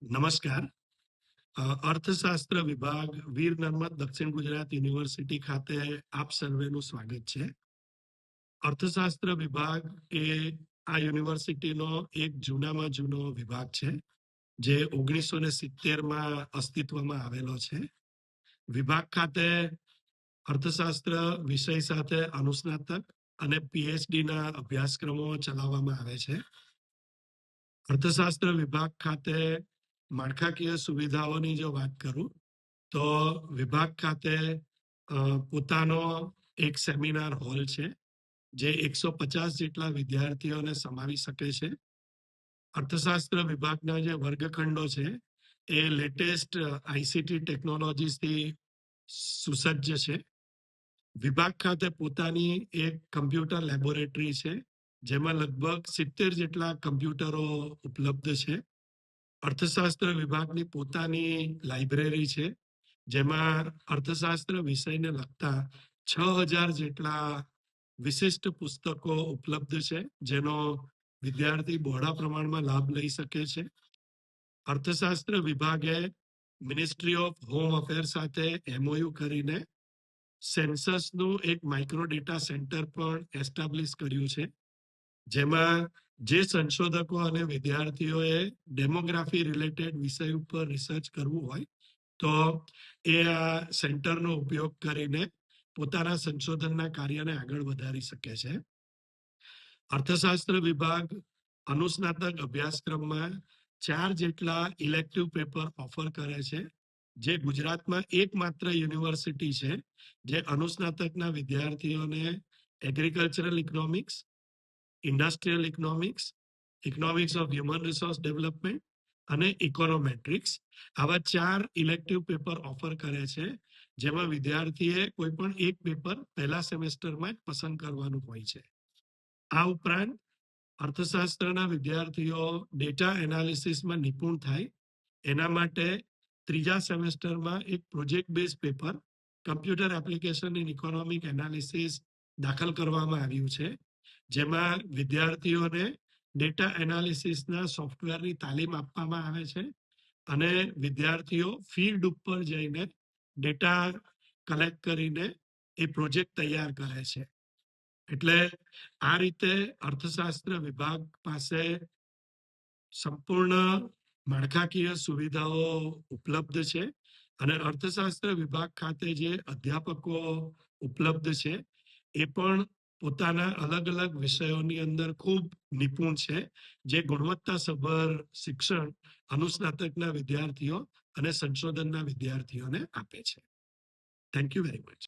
નમસ્કાર. અર્થશાસ્ત્ર વિભાગ વીર નર્મદ દક્ષિણ ગુજરાત યુનિવર્સિટી ખાતે આપ સર્વેનું સ્વાગત છે. અર્થશાસ્ત્ર વિભાગ એ આ યુનિવર્સિટીનો એક જૂનામાં જૂનો વિભાગ છે, જે 1970માં અસ્તિત્વમાં આવેલો છે. વિભાગ ખાતે અર્થશાસ્ત્ર વિષય સાથે અનુસ્નાતક અને પીએચડી ના અભ્યાસક્રમો ચલાવવામાં આવે છે. અર્થશાસ્ત્ર વિભાગ ખાતે માળખાકીય સુવિધાઓની જો વાત કરું તો વિભાગ ખાતે પોતાનો એક સેમિનાર હોલ છે, જે 150 જેટલા વિદ્યાર્થીઓને સમાવી શકે છે. અર્થશાસ્ત્ર વિભાગના જે વર્ગખંડો છે એ લેટેસ્ટ આઈસીટી ટેકનોલોજીસથી સુસજ્જ છે. વિભાગ ખાતે પોતાની એક કમ્પ્યુટર લેબોરેટરી છે, જેમાં લગભગ 70 જેટલા કમ્પ્યુટરો ઉપલબ્ધ છે. અર્થશાસ્ત્ર વિભાગની પોતાની લાઇબ્રેરી છે, જેમાં અર્થશાસ્ત્ર વિષયને લગતા 6000 જેટલા વિશિષ્ટ પુસ્તકો ઉપલબ્ધ છે, જેનો વિદ્યાર્થી બહોળા પ્રમાણમાં લાભ લઈ શકે છે. અર્થશાસ્ત્ર વિભાગે મિનિસ્ટ્રી ઓફ હોમ અફેર સાથે એમઓયુ કરીને સેન્સસનું એક માઇક્રો ડેટા સેન્ટર પણ એસ્ટાબ્લિશ કર્યું છે, જેમાં જે સંશોધકો અને વિદ્યાર્થીઓએ ડેમોગ્રાફી રિલેટેડ વિષય ઉપર રિસર્ચ કરવું હોય તો એ આ સેન્ટરનો ઉપયોગ કરીને પોતાના સંશોધનના કાર્યને આગળ વધારી શકે છે. અર્થશાસ્ત્ર વિભાગ અનુસ્નાતક અભ્યાસક્રમમાં 4 જેટલા ઇલેક્ટિવ પેપર ઓફર કરે છે, જે ગુજરાતમાં એકમાત્ર યુનિવર્સિટી છે જે અનુસ્નાતકના વિદ્યાર્થીઓને agricultural economics, industrial economics, economics of human resource development અને ઇકોનોમેટ્રિક્સ આવા 4 ઇલેક્ટિવ પેપર ઓફર કરે છે, જેમાં વિદ્યાર્થીએ કોઈ પણ એક પેપર પહેલા સેમેસ્ટરમાં જ પસંદ કરવાનું હોય છે. આ ઉપરાંત અર્થશાસ્ત્રના વિદ્યાર્થીઓ ડેટા એનાલિસિસમાં નિપુણ થાય એના માટે ત્રીજા સેમેસ્ટરમાં એક project base paper computer application in economic analysis દાખલ કરવામાં આવ્યું છે, જેમાં વિદ્યાર્થીઓને ડેટા એનાલિસિસના સોફ્ટવેરની તાલીમ આપવામાં આવે છે અને વિદ્યાર્થીઓ ફિલ્ડ ઉપર જઈને ડેટા કલેક્ટ કરીને એ પ્રોજેક્ટ તૈયાર કરે છે. એટલે આ રીતે અર્થશાસ્ત્ર વિભાગ પાસે સંપૂર્ણ માળખાકીય સુવિધાઓ ઉપલબ્ધ છે અને અર્થશાસ્ત્ર વિભાગ ખાતે જે અધ્યાપકો ઉપલબ્ધ છે એ પણ પોતાના અલગ અલગ વિષયોની અંદર ખૂબ નિપુણ છે, જે ગુણવત્તાસભર શિક્ષણ અનુસ્નાતકના વિદ્યાર્થીઓ અને સંશોધનના વિદ્યાર્થીઓને આપે છે. Thank you very much.